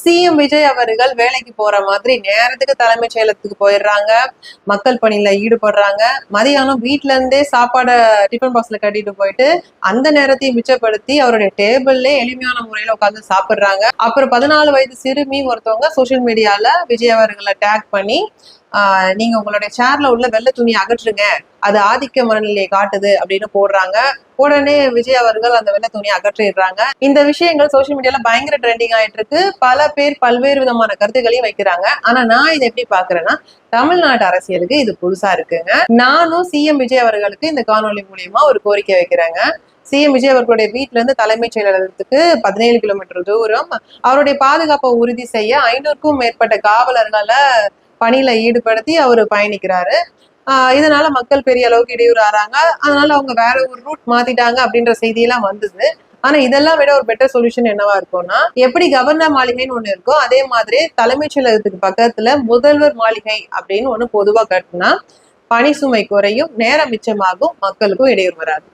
CM Vijay அவர்கள் வேலைக்கு போற மாதிரி நேரத்துக்கு தலைமைச் செயலகத்துக்கு போயிடுறாங்க, மக்கள் பணியில ஈடுபடுறாங்க. மதியானம் வீட்டுல இருந்தே சாப்பாடை டிஃபன் பாக்ஸ்ல கட்டிட்டு போயிட்டு அந்த நேரத்தையும் மிச்சப்படுத்தி அவருடைய டேபிள்ல எளிமையான முறையில உட்காந்து சாப்பிடுறாங்க. அப்புறம் 14 வயது சிறுமி ஒருத்தவங்க சோசியல் மீடியால விஜய் அவர்களை டேக் பண்ணி நீங்க உங்களுடைய சேர்ல உள்ள வெள்ளை துணியை அகற்றுங்க, அது ஆதிக்க மனநிலையை காட்டுது அப்படின்னு போடுறாங்க. உடனே விஜய் அவர்கள் அந்த வெள்ளை துணியை அகற்றிடுறாங்க. இந்த விஷயங்கள் சோசியல் மீடியால பயங்கர ட்ரெண்டிங் ஆயிட்டு இருக்கு. பல பேர் பல்வேறு விதமான கருத்துக்களையும் வைக்கிறாங்க. ஆனா நான் இதை எப்படி பாக்குறேன்னா, தமிழ்நாட்டு அரசியலுக்கு இது புதுசா இருக்குங்க. நானும் சிஎம் விஜய் அவர்களுக்கு இந்த காணொலி மூலியமா ஒரு கோரிக்கை வைக்கிறேங்க. சிஎம் விஜய் அவர்களுடைய வீட்டுல இருந்து தலைமைச் செயலகத்துக்கு 17 கிலோமீட்டர் தூரம், அவருடைய பாதுகாப்பை உறுதி செய்ய 500க்கும் மேற்பட்ட காவலர்களை பணியில ஈடுபடுத்தி அவர் பயணிக்கிறாரு. இதனால மக்கள் பெரிய அளவுக்கு இடையூறு ஆறாங்க. அதனால அவங்க வேற ஒரு ரூட் மாத்திட்டாங்க அப்படின்ற செய்தியெல்லாம் வந்தது. ஆனா இதெல்லாம் விட ஒரு பெட்டர் சொல்யூஷன் என்னவா இருக்கும்னா, எப்படி கவர்னர் மாளிகைன்னு ஒண்ணு இருக்கோ அதே மாதிரி தலைமைச் செயலகத்துக்கு பக்கத்துல முதல்வர் மாளிகை அப்படின்னு ஒண்ணு பொதுவா கட்டினா பணி சுமை குறையும், நேரம் மிச்சமாகும், மக்களுக்கும் இடையூறு வராது.